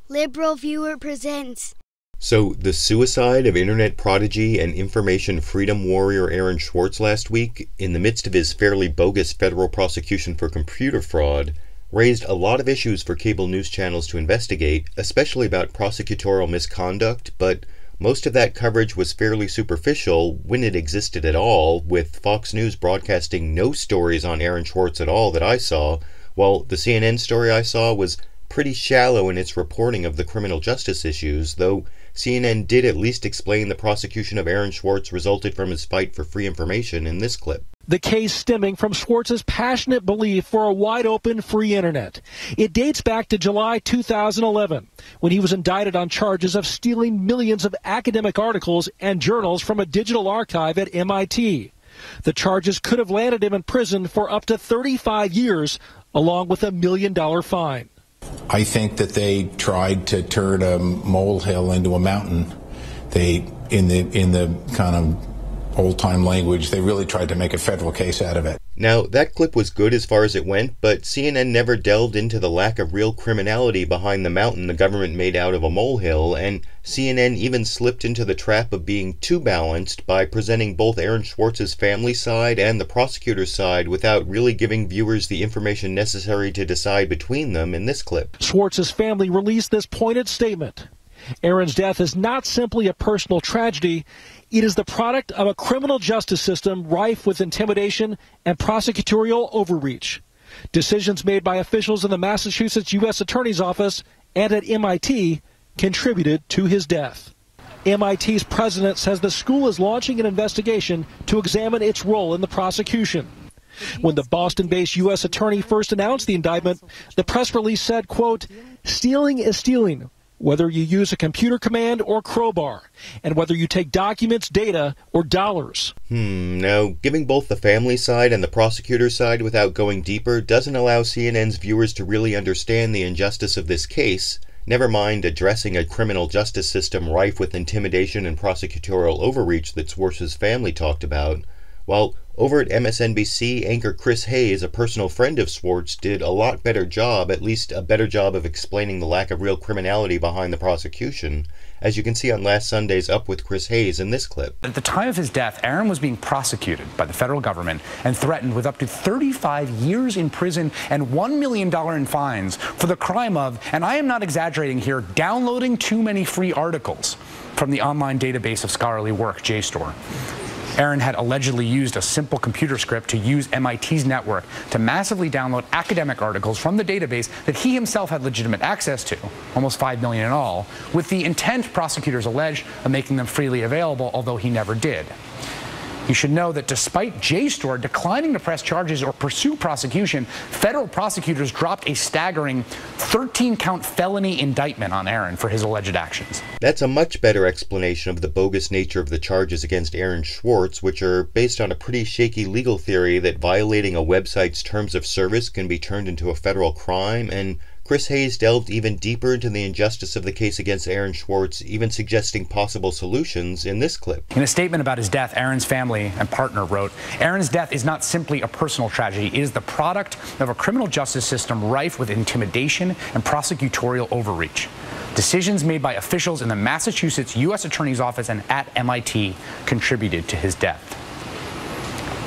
LiberalViewer presents. So, the suicide of internet prodigy and information freedom warrior Aaron Swartz last week, in the midst of his fairly bogus federal prosecution for computer fraud, raised a lot of issues for cable news channels to investigate, especially about prosecutorial misconduct, but most of that coverage was fairly superficial when it existed at all, with Fox News broadcasting no stories on Aaron Swartz at all that I saw, while the CNN story I saw was pretty shallow in its reporting of the criminal justice issues, though CNN did at least explain the prosecution of Aaron Swartz resulted from his fight for free information in this clip. The case stemming from Swartz's passionate belief for a wide-open free internet. It dates back to July 2011, when he was indicted on charges of stealing millions of academic articles and journals from a digital archive at MIT. The charges could have landed him in prison for up to 35 years, along with $1 million fine. I think that they tried to turn a molehill into a mountain. They, in the kind of old-time language, they really tried to make a federal case out of it. Now, that clip was good as far as it went, but CNN never delved into the lack of real criminality behind the mountain the government made out of a molehill, and CNN even slipped into the trap of being too balanced by presenting both Aaron Swartz's family side and the prosecutor's side without really giving viewers the information necessary to decide between them in this clip. Swartz's family released this pointed statement. Aaron's death is not simply a personal tragedy. It is the product of a criminal justice system rife with intimidation and prosecutorial overreach. Decisions made by officials in the Massachusetts U.S. Attorney's Office and at MIT contributed to his death. MIT's president says the school is launching an investigation to examine its role in the prosecution. When the Boston-based U.S. attorney first announced the indictment, the press release said, quote, "Stealing is stealing, whether you use a computer command or crowbar, and whether you take documents, data, or dollars." Now, giving both the family side and the prosecutor's side without going deeper doesn't allow CNN's viewers to really understand the injustice of this case, never mind addressing a criminal justice system rife with intimidation and prosecutorial overreach that Swartz's family talked about. While over at MSNBC, anchor Chris Hayes, a personal friend of Swartz, did a lot better job, at least a better job of explaining the lack of real criminality behind the prosecution, as you can see on last Sunday's Up with Chris Hayes in this clip. At the time of his death, Aaron was being prosecuted by the federal government and threatened with up to 35 years in prison and $1 million in fines for the crime of, and I am not exaggerating here, downloading too many free articles from the online database of scholarly work, JSTOR. Aaron had allegedly used a simple computer script to use MIT's network to massively download academic articles from the database that he himself had legitimate access to, almost 5 million in all, with the intent, prosecutors allege, of making them freely available, although he never did. You should know that despite JSTOR declining to press charges or pursue prosecution, federal prosecutors dropped a staggering 13-count felony indictment on Aaron for his alleged actions. That's a much better explanation of the bogus nature of the charges against Aaron Swartz, which are based on a pretty shaky legal theory that violating a website's terms of service can be turned into a federal crime, and Chris Hayes delved even deeper into the injustice of the case against Aaron Swartz, even suggesting possible solutions in this clip. In a statement about his death, Aaron's family and partner wrote, "Aaron's death is not simply a personal tragedy. It is the product of a criminal justice system rife with intimidation and prosecutorial overreach. Decisions made by officials in the Massachusetts U.S. Attorney's Office and at MIT contributed to his death."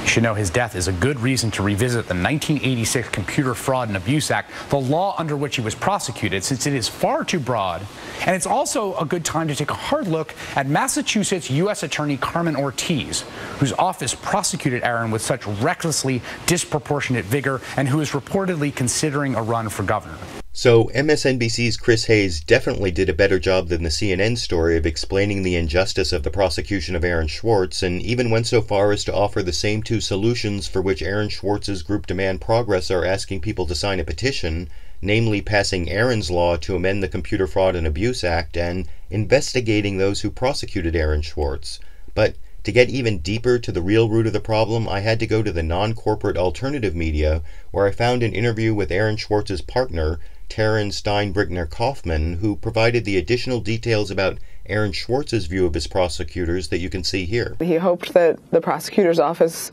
You should know his death is a good reason to revisit the 1986 Computer Fraud and Abuse Act, the law under which he was prosecuted, since it is far too broad. And it's also a good time to take a hard look at Massachusetts U.S. Attorney Carmen Ortiz, whose office prosecuted Aaron with such recklessly disproportionate vigor and who is reportedly considering a run for governor. So MSNBC's Chris Hayes definitely did a better job than the CNN story of explaining the injustice of the prosecution of Aaron Swartz, and even went so far as to offer the same two solutions for which Aaron Swartz's group Demand Progress are asking people to sign a petition, namely passing Aaron's law to amend the Computer Fraud and Abuse Act and investigating those who prosecuted Aaron Swartz. But to get even deeper to the real root of the problem, I had to go to the non-corporate alternative media, where I found an interview with Aaron Swartz's partner, Stinebrickner-Kauffman, who provided the additional details about Aaron Swartz's view of his prosecutors that you can see here. He hoped that the prosecutor's office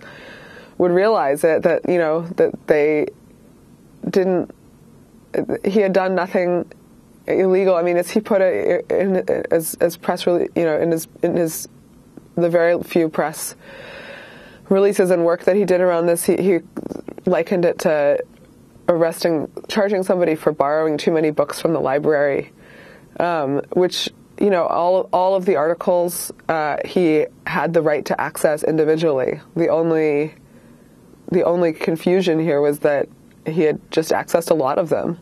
would realize that they didn't, he had done nothing illegal. I mean, as he put it as press release, in his the very few press releases and work that he did around this, he likened it to charging somebody for borrowing too many books from the library, which, all of the articles he had the right to access individually. The only confusion here was that he had just accessed a lot of them.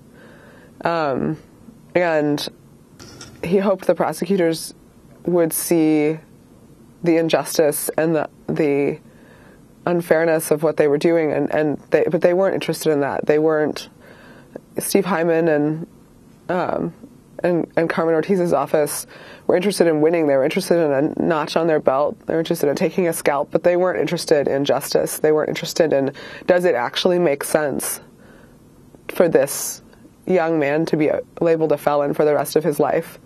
And he hoped the prosecutors would see the injustice and the unfairness of what they were doing, but they weren't interested in that. They weren't. Steve Hyman and Carmen Ortiz's office were interested in winning. They were interested in a notch on their belt. They were interested in taking a scalp, but they weren't interested in justice. They weren't interested in, does it actually make sense for this young man to be labeled a felon for the rest of his life?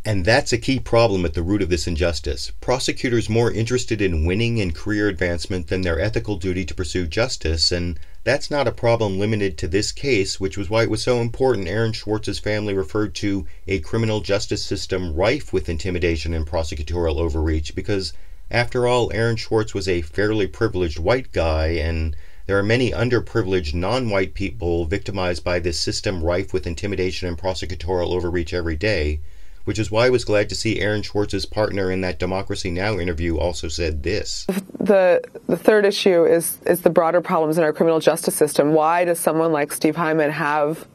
And that's a key problem at the root of this injustice. Prosecutors more interested in winning and career advancement than their ethical duty to pursue justice, and that's not a problem limited to this case, which was why it was so important Aaron Swartz's family referred to a criminal justice system rife with intimidation and prosecutorial overreach, because after all, Aaron Swartz was a fairly privileged white guy, and there are many underprivileged non-white people victimized by this system rife with intimidation and prosecutorial overreach every day, which is why I was glad to see Aaron Swartz's partner in that Democracy Now! Interview also said this. The third issue is the broader problems in our criminal justice system. Why does someone like Steve Hyman have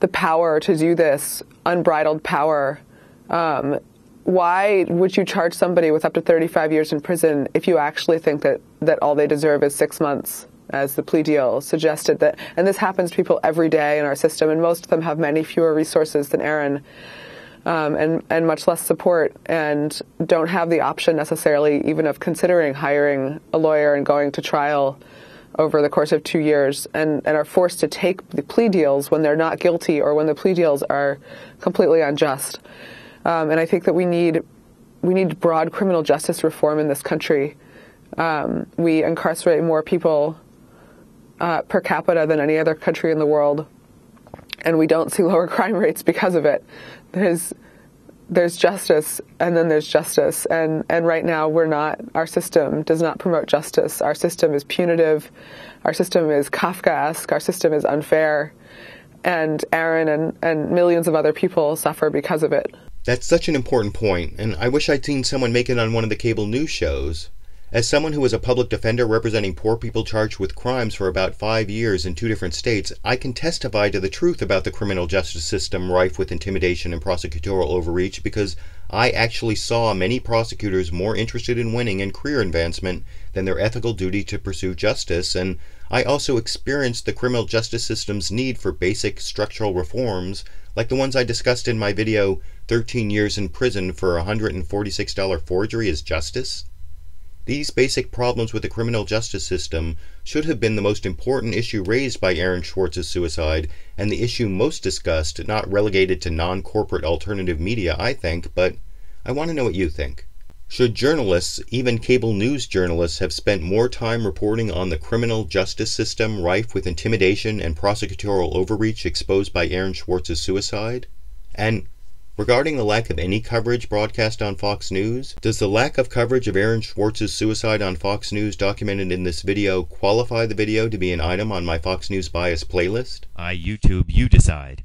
the power to do this, unbridled power? Why would you charge somebody with up to 35 years in prison if you actually think that all they deserve is 6 months, as the plea deal suggested? That, and this happens to people every day in our system, and most of them have many fewer resources than Aaron. And much less support, and don't have the option necessarily even of considering hiring a lawyer and going to trial over the course of 2 years, and are forced to take the plea deals when they're not guilty or when the plea deals are completely unjust. And I think that we need broad criminal justice reform in this country. We incarcerate more people per capita than any other country in the world, and we don't see lower crime rates because of it. There's justice, and then there's justice, and right now our system does not promote justice. Our system is punitive, our system is Kafkaesque, our system is unfair, and Aaron and millions of other people suffer because of it. That's such an important point, and I wish I'd seen someone make it on one of the cable news shows. As someone who was a public defender representing poor people charged with crimes for about 5 years in 2 different states, I can testify to the truth about the criminal justice system rife with intimidation and prosecutorial overreach, because I actually saw many prosecutors more interested in winning and career advancement than their ethical duty to pursue justice, and I also experienced the criminal justice system's need for basic structural reforms, like the ones I discussed in my video, 13 Years in Prison for a $146 Forgery is Justice? These basic problems with the criminal justice system should have been the most important issue raised by Aaron Swartz's suicide, and the issue most discussed, not relegated to non-corporate alternative media, I think, but I want to know what you think. Should journalists, even cable news journalists, have spent more time reporting on the criminal justice system rife with intimidation and prosecutorial overreach exposed by Aaron Swartz's suicide? And regarding the lack of any coverage broadcast on Fox News, does the lack of coverage of Aaron Swartz's suicide on Fox News documented in this video qualify the video to be an item on my Fox News Bias playlist? YouTube, you decide.